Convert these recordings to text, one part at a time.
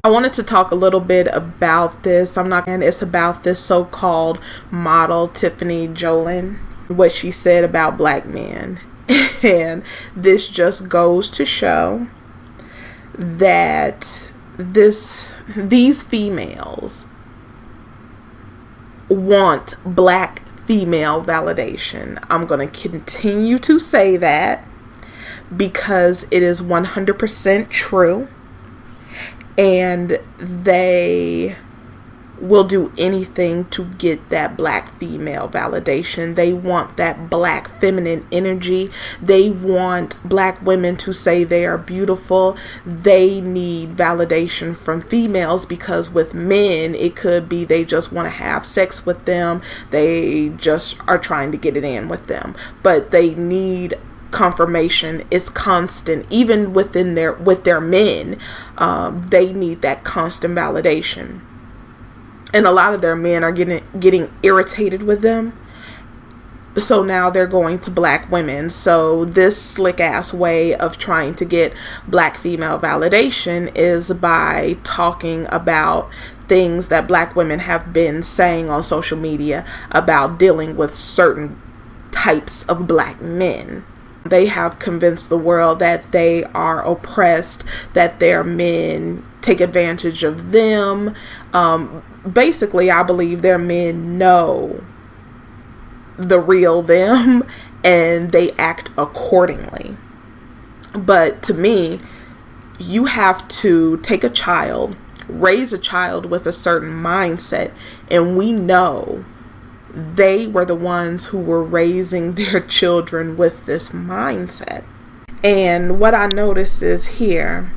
I wanted to talk a little bit about this. It's about this so-called model, Tiffany Jolene, what she said about black men. And this just goes to show that these females want black female validation. I'm going to continue to say that because it is 100% true. And they will do anything to get that black female validation. They want that black feminine energy. They want black women to say they are beautiful. They need validation from females because with men, it could be they just want to have sex with them. They just are trying to get it in with them. But they need confirmation. Is constant. Even with their men, they need that constant validation. And a lot of their men are getting irritated with them. So now they're going to black women. So this slick ass way of trying to get black female validation is by talking about things that black women have been saying on social media about dealing with certain types of black men. They have convinced the world that they are oppressed, that their men take advantage of them. Basically, I believe their men know the real them and they act accordingly. But to me, you have to take a child, raise a child with a certain mindset, and we know they were the ones who were raising their children with this mindset. And what I notice is here,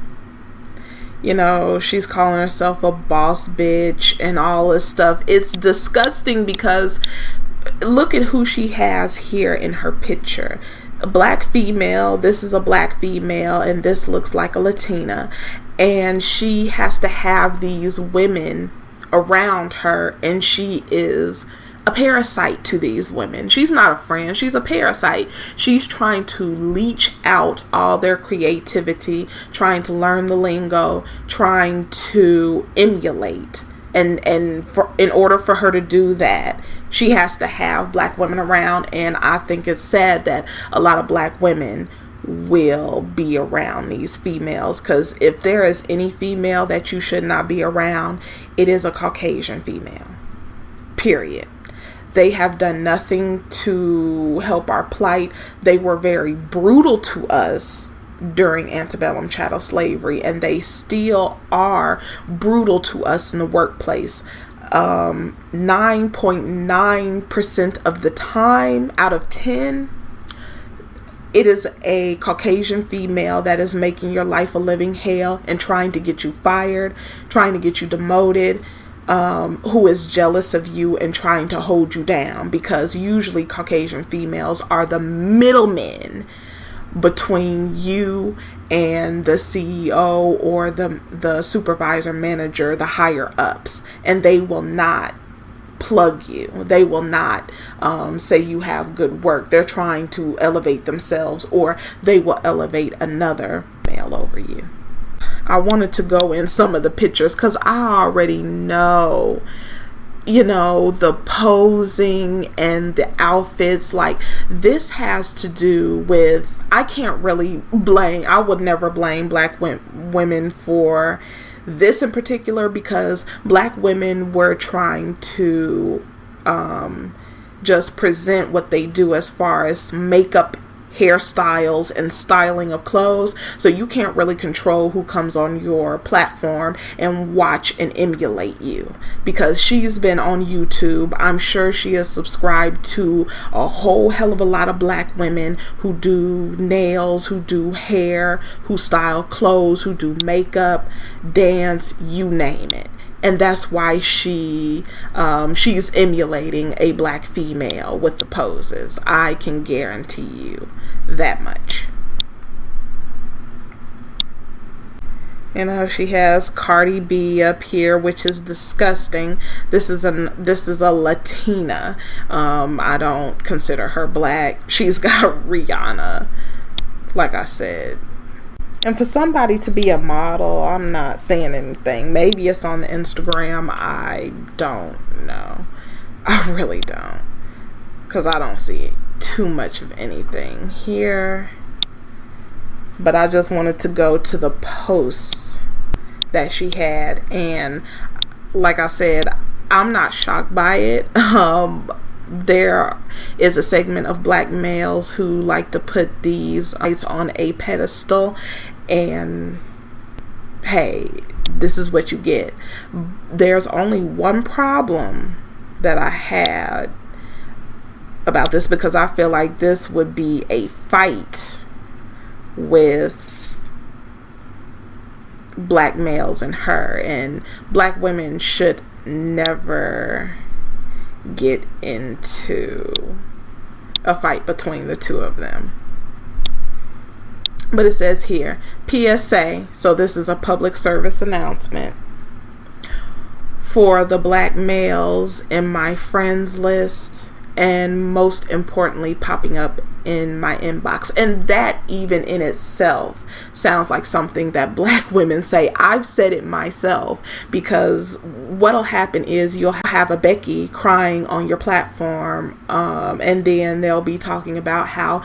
she's calling herself a boss bitch and all this stuff. It's disgusting because look at who she has here in her picture. A black female, this is a black female, and this looks like a Latina. And she has to have these women around her, and she is a parasite to these women. She's not a friend. She's a parasite. She's trying to leech out all their creativity, trying to learn the lingo, trying to emulate. And in order for her to do that, she has to have black women around. And I think it's sad that a lot of black women will be around these females, because if there is any female that you should not be around, it is a Caucasian female. Period. They have done nothing to help our plight. They were very brutal to us during antebellum chattel slavery, and they still are brutal to us in the workplace. 9.9% of the time out of 10, it is a Caucasian female that is making your life a living hell and trying to get you fired, trying to get you demoted, who is jealous of you and trying to hold you down, because usually Caucasian females are the middlemen between you and the CEO or the supervisor, manager, the higher ups, and they will not plug you. They will not say you have good work. They're trying to elevate themselves, or they will elevate another male over you. I wanted to go in some of the pictures because I already know, the posing and the outfits. Like, this has to do with, I would never blame black women for this in particular, because black women were trying to just present what they do as far as makeup hairstyles and styling of clothes. So you can't really control who comes on your platform and watch and emulate you, because she's been on YouTube. I'm sure she is subscribed to a whole hell of a lot of black women who do nails, who do hair, who style clothes, who do makeup, dance, you name it. And that's why she's emulating a black female with the poses. I can guarantee you that much. You know, she has Cardi B up here, which is disgusting. This is a Latina. I don't consider her black. She's got Rihanna, like I said. And for somebody to be a model, I'm not saying anything. Maybe it's on the Instagram. I don't know. I really don't. Because I don't see too much of anything here. But I just wanted to go to the posts that she had. And like I said, I'm not shocked by it. There is a segment of black males who like to put these idols on a pedestal, and hey, this is what you get. There's only one problem that I had about this, because I feel like this would be a fight with black males and her, and black women should never get into a fight between the two of them. But it says here, PSA, so this is a public service announcement for the black males in my friends list, and most importantly popping up in my inbox. And that even in itself sounds like something that black women say. I've said it myself, because what'll happen is you'll have a Becky crying on your platform, and then they'll be talking about how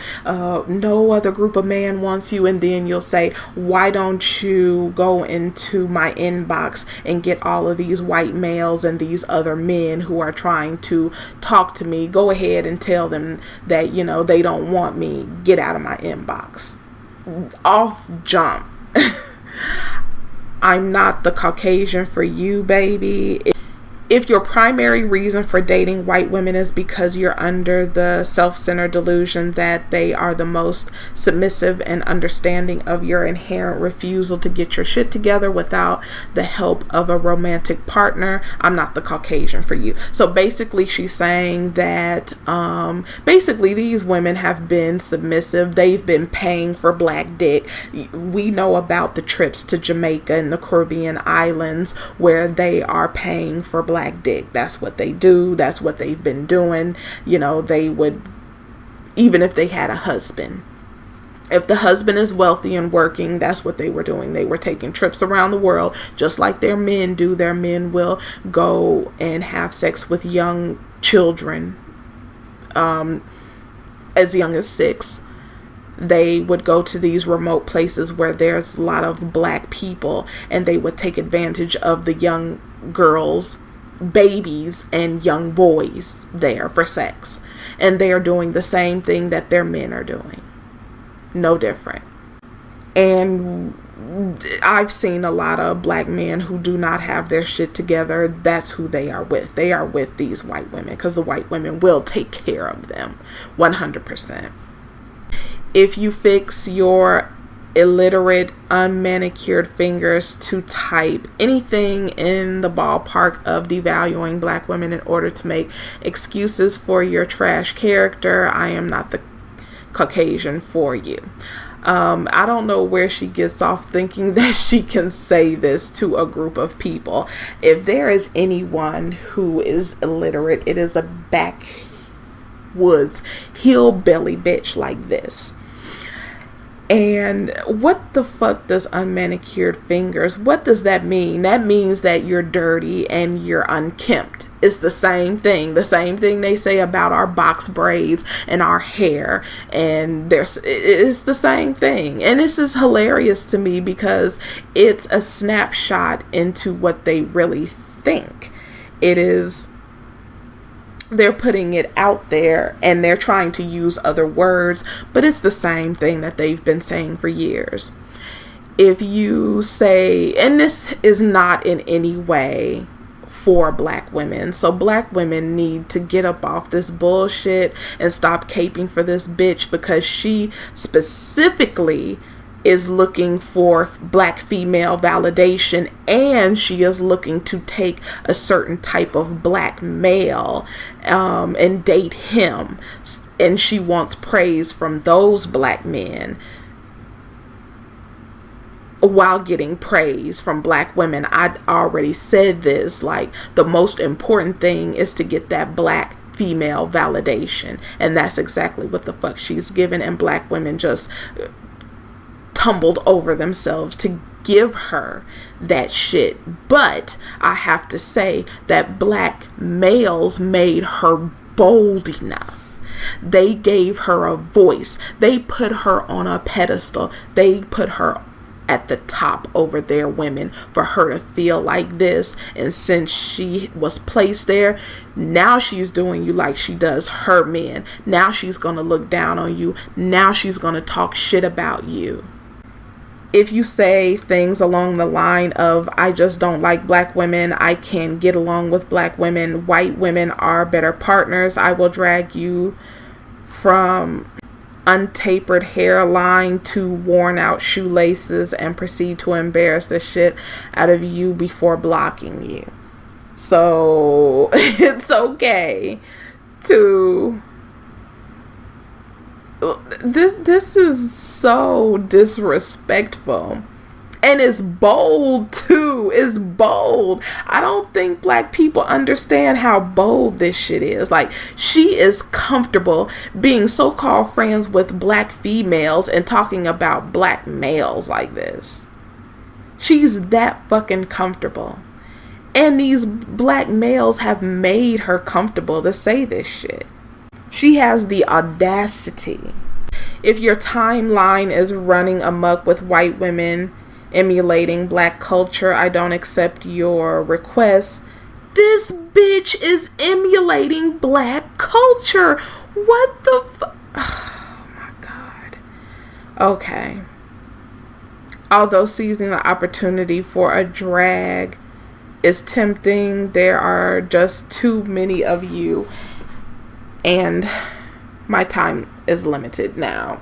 no other group of man wants you, and then you'll say, why don't you go into my inbox and get all of these white males and these other men who are trying to talk to me, go ahead and tell them that, you know, they don't want me, get out of my inbox. Off jump. I'm not the Caucasian for you, baby. If your primary reason for dating white women is because you're under the self-centered delusion that they are the most submissive and understanding of your inherent refusal to get your shit together without the help of a romantic partner, I'm not the Caucasian for you. So basically she's saying that basically these women have been submissive. They've been paying for black dick. We know about the trips to Jamaica and the Caribbean islands where they are paying for black dick. That's what they do. That's what they've been doing. You know, they would, even if they had a husband, if the husband is wealthy and working, that's what they were doing. They were taking trips around the world, just like their men do. Their men will go and have sex with young children, as young as 6. They would go to these remote places where there's a lot of black people, and they would take advantage of the young girls, babies, and young boys there for sex. And they are doing the same thing that their men are doing. No different. And I've seen a lot of black men who do not have their shit together. That's who they are with. They are with these white women, because the white women will take care of them 100%. If you fix your illiterate, unmanicured fingers to type anything in the ballpark of devaluing black women in order to make excuses for your trash character, I am not the Caucasian for you. I don't know where she gets off thinking that she can say this to a group of people. If there is anyone who is illiterate, it is a backwoods hillbilly bitch like this. And what the fuck does unmanicured fingers, what does that mean? That means that you're dirty and you're unkempt. It's the same thing. The same thing they say about our box braids and our hair. And it's the same thing. And this is hilarious to me, because it's a snapshot into what they really think. It is they're putting it out there and they're trying to use other words, but it's the same thing that they've been saying for years. If you say, and this is not in any way for black women, so black women need to get up off this bullshit and stop caping for this bitch, because she specifically is looking for black female validation, and she is looking to take a certain type of black male and date him, and she wants praise from those black men while getting praise from black women. I already said this, like, the most important thing is to get that black female validation, and that's exactly what the fuck she's given, and black women just tumbled over themselves to give her that shit. But I have to say that black males made her bold enough. They gave her a voice. They put her on a pedestal. They put her at the top over their women for her to feel like this. And since she was placed there, now she's doing you like she does her men. Now she's gonna look down on you. Now she's gonna talk shit about you. If you say things along the line of, I just don't like black women, I can't get along with black women, white women are better partners, I will drag you from untapered hairline to worn out shoelaces and proceed to embarrass the shit out of you before blocking you. So it's okay to... This is so disrespectful, and it's bold too. It's bold. I don't think black people understand how bold this shit is. Like, she is comfortable being so-called friends with black females and talking about black males like this. She's that fucking comfortable, and these black males have made her comfortable to say this shit. She has the audacity. If your timeline is running amok with white women emulating black culture, I don't accept your request. This bitch is emulating black culture. What the fuck? Oh my God. Okay. Although seizing the opportunity for a drag is tempting, there are just too many of you, and my time is limited now.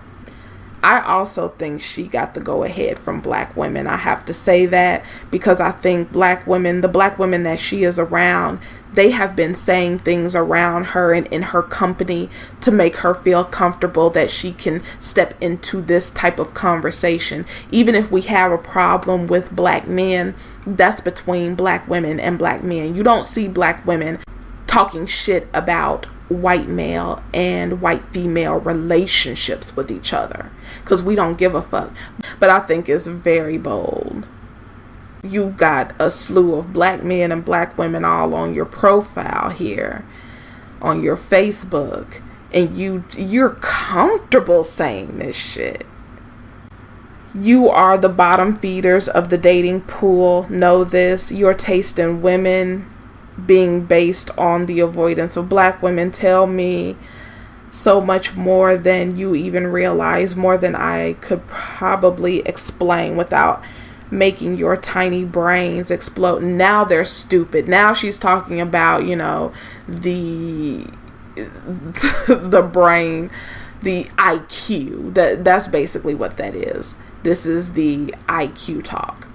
I also think she got the go ahead from black women. I have to say that because I think black women, the black women that she is around, they have been saying things around her and in her company to make her feel comfortable that she can step into this type of conversation. Even if we have a problem with black men, that's between black women and black men. You don't see black women talking shit about white male and white female relationships with each other, because we don't give a fuck. But I think it's very bold. You've got a slew of black men and black women all on your profile here on your Facebook, and you're comfortable saying this shit. You are the bottom feeders of the dating pool. Know this. Your taste in women being based on the avoidance of black women tell me so much more than you even realize, more than I could probably explain without making your tiny brains explode. Now they're stupid. Now she's talking about, you know, the brain, the IQ. That's basically what that is. This is the IQ talk.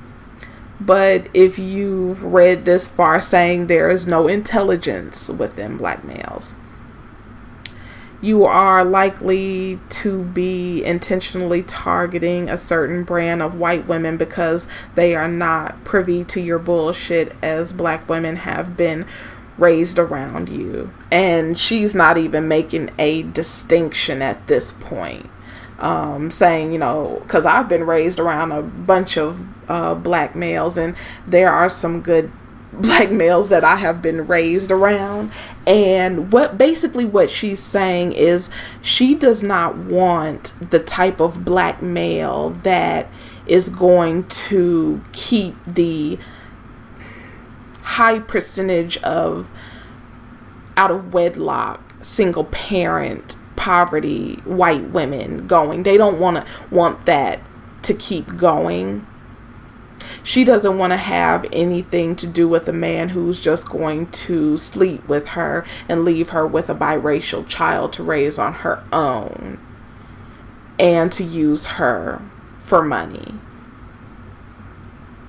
But if you've read this far saying there is no intelligence within black males, you are likely to be intentionally targeting a certain brand of white women because they are not privy to your bullshit, as black women have been raised around you. And she's not even making a distinction at this point. Saying, you know, because I've been raised around a bunch of black males, and there are some good black males that I have been raised around. And what she's saying is she does not want the type of black male that is going to keep the high percentage of out of wedlock, single parent, poverty, white women going. They don't want that to keep going. She doesn't want to have anything to do with a man who's just going to sleep with her and leave her with a biracial child to raise on her own and to use her for money.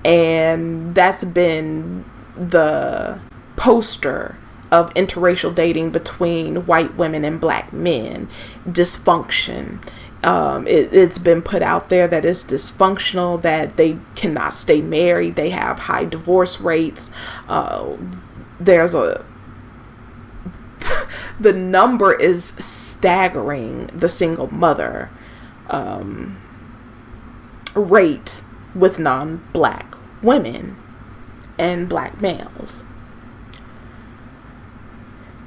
And that's been the poster of interracial dating between white women and black men. Dysfunction. It's been put out there that it's dysfunctional, that they cannot stay married, they have high divorce rates. There's the number is staggering, the single mother rate with non-black women and black males.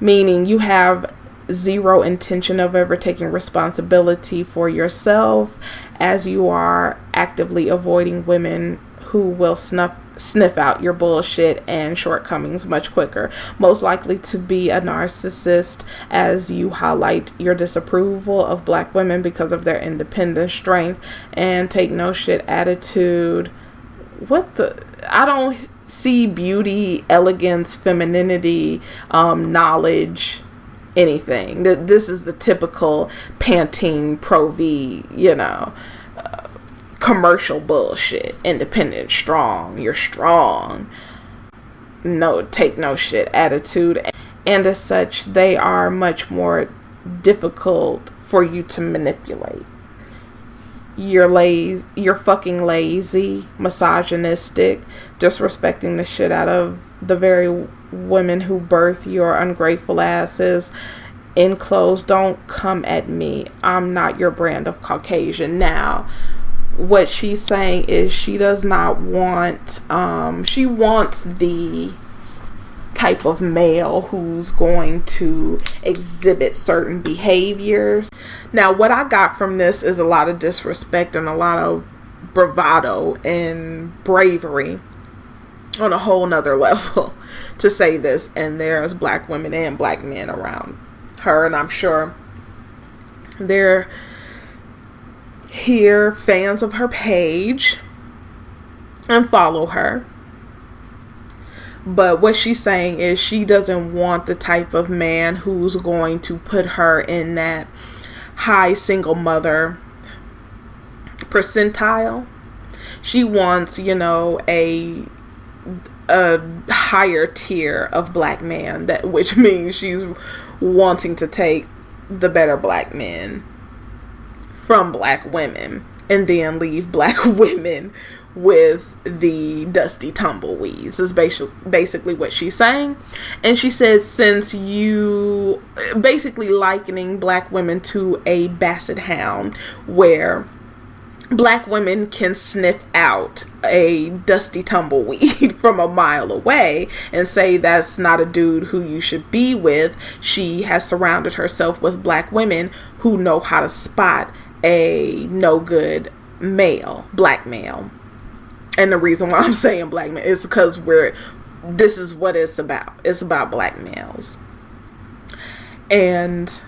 Meaning you have zero intention of ever taking responsibility for yourself, as you are actively avoiding women who will sniff out your bullshit and shortcomings much quicker. Most likely to be a narcissist, as you highlight your disapproval of black women because of their independent strength and take no shit attitude. I don't see beauty, elegance, femininity, knowledge, anything. This is the typical Pantene Pro V, commercial bullshit. Independent, strong, you're strong. No, take no shit attitude. And as such, they are much more difficult for you to manipulate. You're fucking lazy, misogynistic, disrespecting the shit out of the very women who birth your ungrateful asses. In close, don't come at me. I'm not your brand of Caucasian. Now, what she's saying is she does not want, she wants the type of male who's going to exhibit certain behaviors. Now, what I got from this is a lot of disrespect and a lot of bravado and bravery on a whole nother level to say this. And there's black women and black men around her, and I'm sure they're here, fans of her page, and follow her. But what she's saying is she doesn't want the type of man who's going to put her in that high single mother percentile. She wants, a higher tier of black man, which means she's wanting to take the better black men from black women and then leave black women with the dusty tumbleweeds, is basically what she's saying. And she said, since you basically likening black women to a basset hound, where black women can sniff out a dusty tumbleweed from a mile away and say that's not a dude who you should be with. She has surrounded herself with black women who know how to spot a no good male, black male. And the reason why I'm saying black men is because this is what it's about. It's about black males. And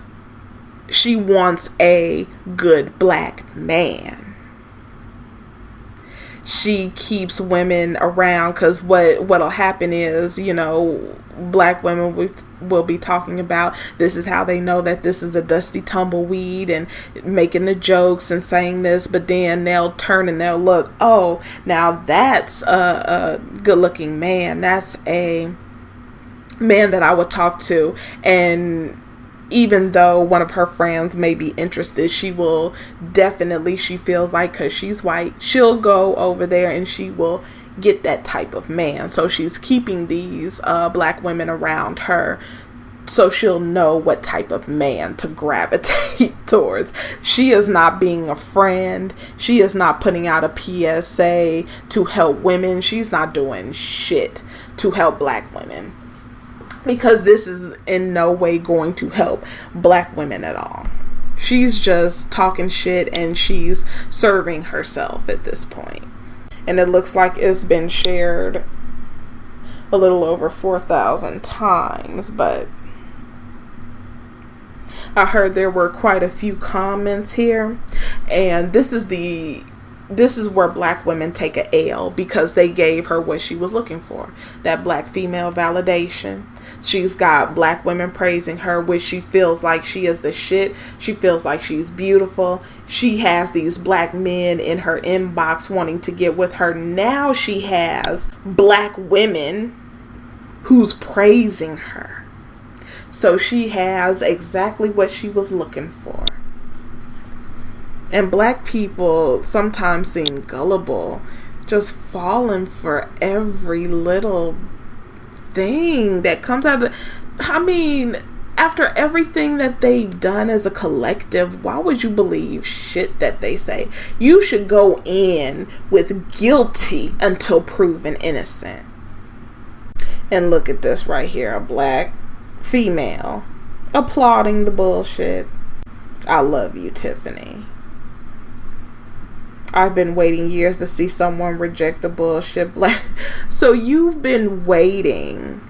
she wants a good black man. She keeps women around because what'll happen is, black women will be talking about this is how they know that this is a dusty tumbleweed and making the jokes and saying this, but then they'll turn and they'll look, oh, now that's a good looking man. That's a man that I would talk to. And even though one of her friends may be interested, she will definitely, she feels like, because she's white, she'll go over there and she will get that type of man. So she's keeping these black women around her so she'll know what type of man to gravitate towards. She is not being a friend. She is not putting out a PSA to help women. She's not doing shit to help black women, because this is in no way going to help black women at all. She's just talking shit and she's serving herself at this point. And it looks like it's been shared a little over 4,000 times, but I heard there were quite a few comments here, and this is where black women take a L, because they gave her what she was looking for, that black female validation. She's got black women praising her, which she feels like she is the shit. She feels like she's beautiful. She has these black men in her inbox wanting to get with her. Now she has black women who's praising her. So she has exactly what she was looking for. And black people sometimes seem gullible, just falling for every little thing that comes out of after everything that they've done as a collective, why would you believe shit that they say? You should go in with guilty until proven innocent. And look at this right here, a black female applauding the bullshit. I love you, Tiffany. I've been waiting years to see someone reject the bullshit. So you've been waiting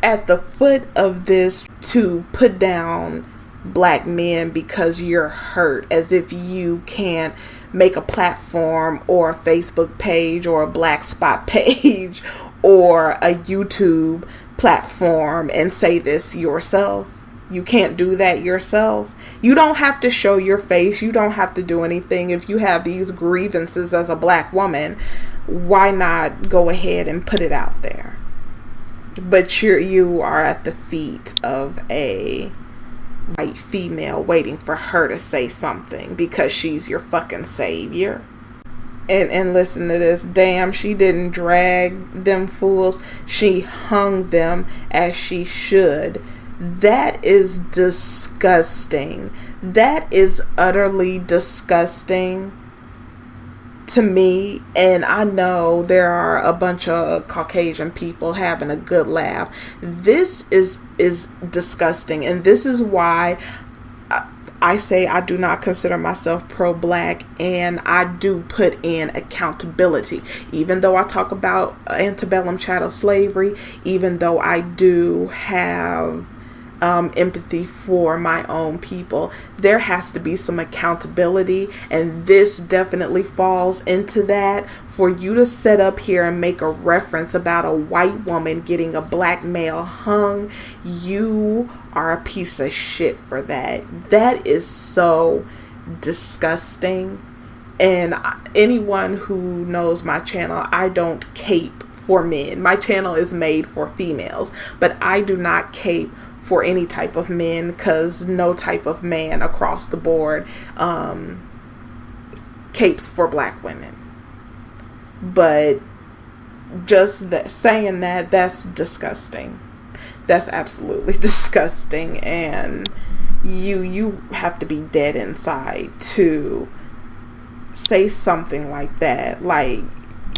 at the foot of this to put down black men because you're hurt, as if you can't make a platform or a Facebook page or a black spot page or a YouTube platform and say this yourself. You can't do that yourself. You don't have to show your face. You don't have to do anything. If you have these grievances as a black woman, why not go ahead and put it out there? But you are at the feet of a white female waiting for her to say something because she's your fucking savior. And listen to this. Damn, she didn't drag them fools. She hung them as she should. That is disgusting. That is utterly disgusting to me. And I know there are a bunch of Caucasian people having a good laugh. This is disgusting. And this is why I say I do not consider myself pro-black, and I do put in accountability. Even though I talk about antebellum chattel slavery, even though I do have empathy for my own people, there has to be some accountability, and this definitely falls into that. For you to set up here and make a reference about a white woman getting a black male hung, you are a piece of shit for that. That is so disgusting. And anyone who knows my channel, I don't cape for men. My channel is made for females, but I do not cape for any type of men, because no type of man across the board capes for black women. But just saying that, that's disgusting. That's absolutely disgusting. And you have to be dead inside to say something like that. Like,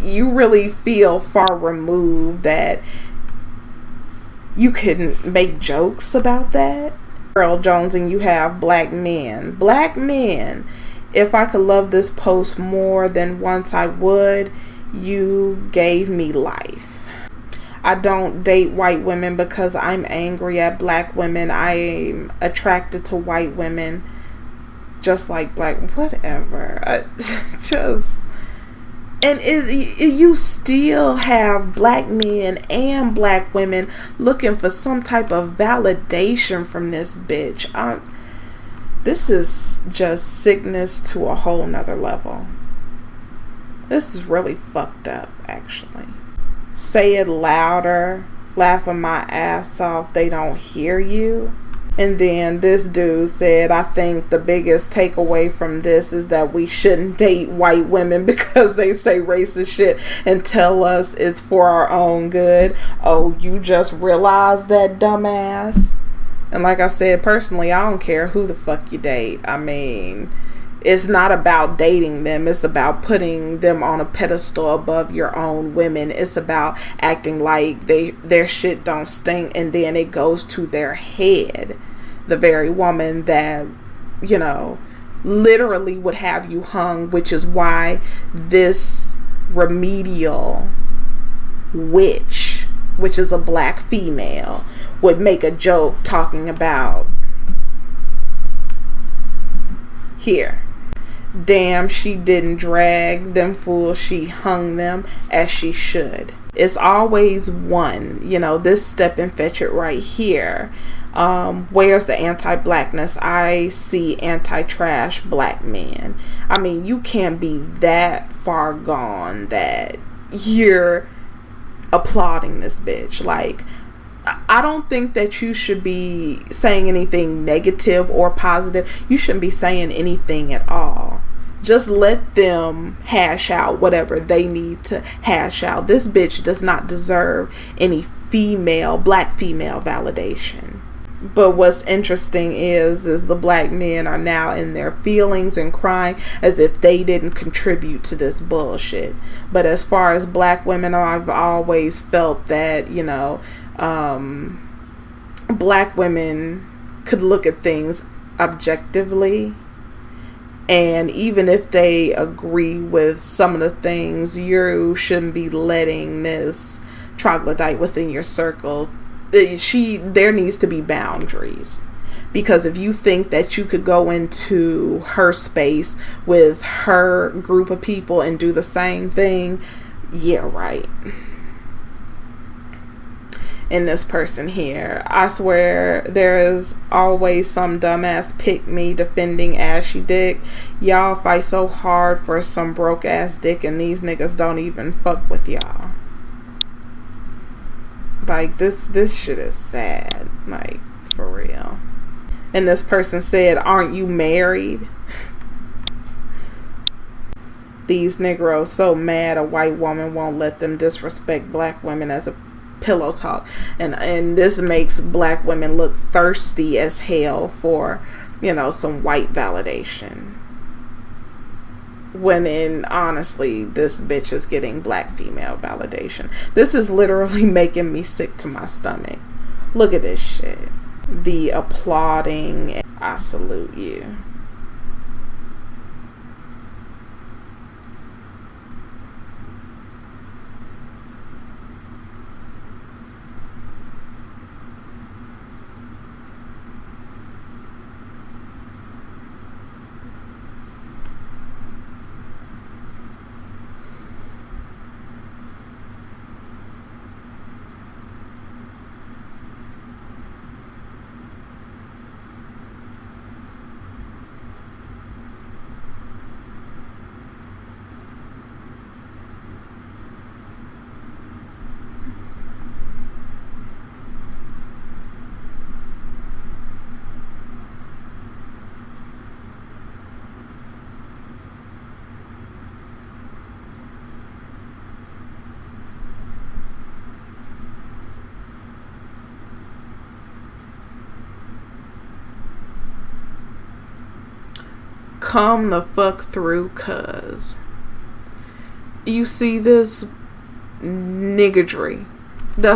you really feel far removed that you can make jokes about that. Earl Jones, and you have black men. Black men, if I could love this post more than once I would. You gave me life. I don't date white women because I'm angry at black women. I'm attracted to white women just like black, whatever. And you still have black men and black women looking for some type of validation from this bitch. This is just sickness to a whole nother level. This is really fucked up, actually. Say it louder, laughing my ass off, they don't hear you. And then this dude said, I think the biggest takeaway from this is that we shouldn't date white women because they say racist shit and tell us it's for our own good. Oh, you just realized that, dumbass? And like I said, personally, I don't care who the fuck you date. I mean, it's not about dating them. It's about putting them on a pedestal above your own women. It's about acting like their shit don't stink, and then it goes to their head. The very woman that, you know, literally would have you hung, which is why this remedial witch, which is a black female, would make a joke talking about Here. Damn, she didn't drag them fools. She hung them as she should. It's always one, you know, this step and fetch it right here. Where's the anti-blackness? I see anti-trash black men. I mean, you can't be that far gone that you're applauding this bitch. Like, I don't think that you should be saying anything negative or positive. You shouldn't be saying anything at all. Just let them hash out whatever they need to hash out. This bitch does not deserve any black female validation. But what's interesting is the black men are now in their feelings and crying as if they didn't contribute to this bullshit. But as far as black women, I've always felt that, you know, black women could look at things objectively, and even if they agree with some of the things, you shouldn't be letting this troglodyte within your circle. There needs to be boundaries, because if you think that you could go into her space with her group of people and do the same thing, yeah, right. In this person here, I swear there is always some dumbass pick me defending ashy dick. Y'all fight so hard for some broke ass dick, and these niggas don't even fuck with y'all. Like, this shit is sad, like, for real. And this person said, aren't you married? These Negroes so mad a white woman won't let them disrespect black women as a pillow talk, and this makes black women look thirsty as hell for, you know, some white validation, when in honestly this bitch is getting black female validation. This is literally making me sick to my stomach. Look at this shit. The applauding. I salute you. Come the fuck through, cuz. You see this niggardry. That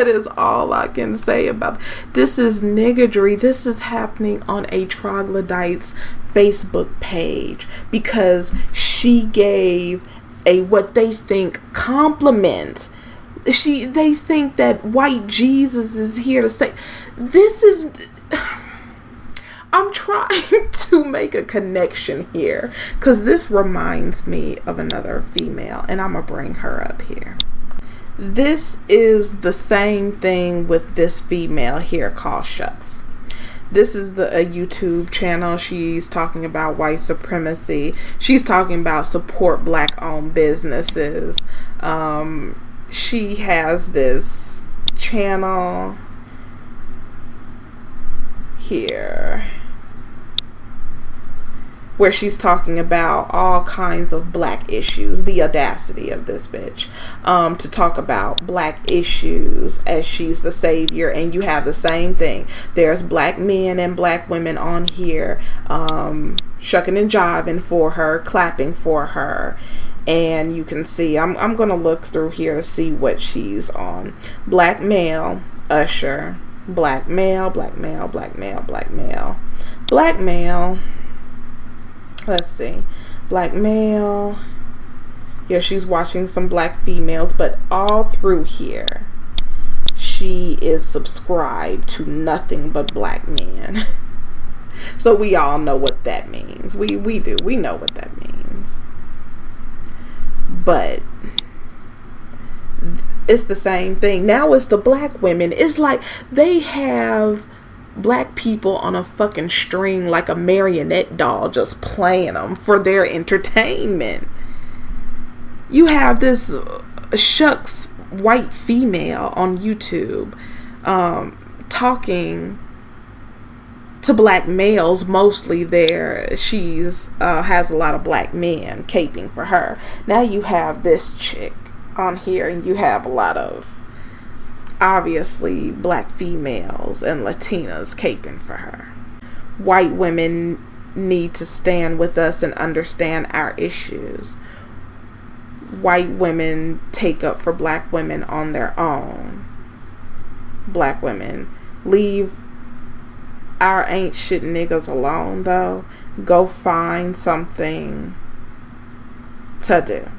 is all I can say about this. Is niggardry. This is happening on a troglodyte's Facebook page because she gave a what they think compliment. They think that white Jesus is here to say this is. I'm trying to make a connection here because this reminds me of another female, and I'm gonna bring her up here. This is the same thing with this female here called Shucks. This is a YouTube channel. She's talking about white supremacy. She's talking about support black owned businesses. She has this channel here where she's talking about all kinds of black issues. The audacity of this bitch to talk about black issues as she's the savior. And you have the same thing. There's black men and black women on here shucking and jiving for her, clapping for her. And you can see, I'm gonna look through here to see what she's on. Black male, Usher. Black male, black male, black male, black male, black male. Let's see. Black male. Yeah, she's watching some black females, but all through here, she is subscribed to nothing but black men. So we all know what that means. We do. We know what that means. But it's the same thing. Now it's the black women. It's like they have black people on a fucking string like a marionette doll, just playing them for their entertainment. You have this shucks white female on YouTube talking to black males, mostly there. She's has a lot of black men caping for her. Now you have this chick on here, and you have a lot of obviously black females and Latinas caping for her. White women need to stand with us and understand our issues. White women take up for black women on their own. Black women, leave our ain't shit niggas alone, though. Go find something to do.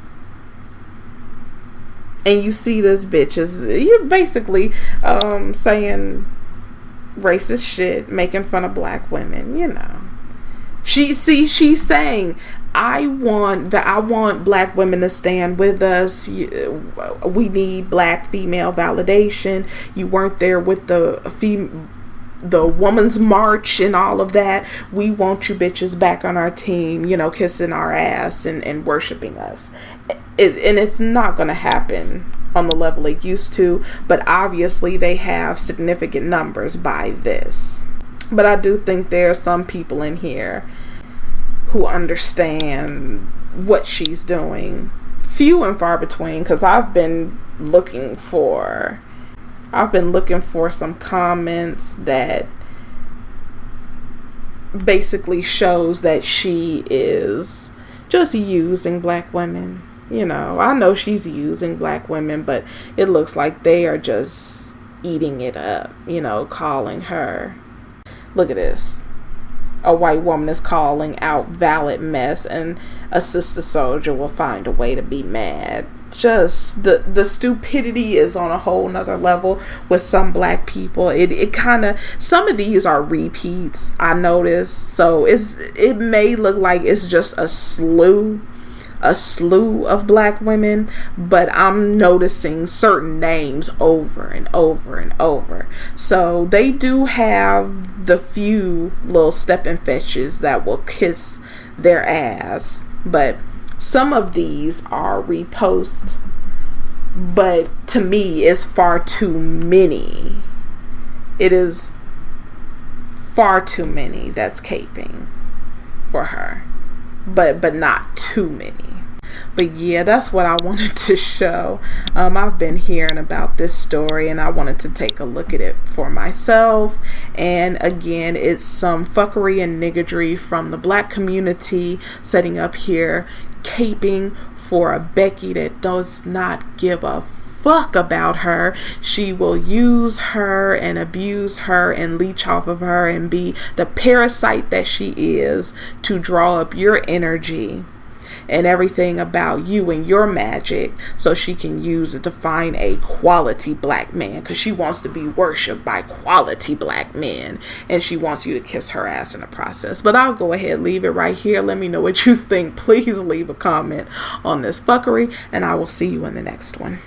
And you see this bitch is, you're basically saying racist shit, making fun of black women, you know. She's saying, I want black women to stand with us. We need black female validation. You weren't there with the woman's march and all of that. We want you bitches back on our team, you know, kissing our ass and worshiping us. And it's not going to happen on the level it used to, but obviously they have significant numbers by this. But I do think there are some people in here who understand what she's doing. Few and far between, because I've been looking for some comments that basically shows that she is just using black women. You know, I know she's using black women, but it looks like they are just eating it up, you know, calling her. Look at this. A white woman is calling out valid mess, and a sister soldier will find a way to be mad. Just the stupidity is on a whole nother level with some black people. It kind of, some of these are repeats, I noticed. So it may look like it's just a slew of black women, but I'm noticing certain names over and over and over. So they do have the few little stepping fetches that will kiss their ass, but some of these are reposts, but to me it's far too many. It is far too many that's caping for her, but not too many. But yeah, that's what I wanted to show. I've been hearing about this story, and I wanted to take a look at it for myself. And again, it's some fuckery and niggardry from the black community setting up here, caping for a Becky that does not give a fuck about her. She will use her and abuse her and leech off of her and be the parasite that she is to draw up your energy and everything about you and your magic, so she can use it to find a quality black man, because she wants to be worshipped by quality black men, and she wants you to kiss her ass in the process. But I'll go ahead, leave it right here. Let me know what you think. Please leave a comment on this fuckery, and I will see you in the next one.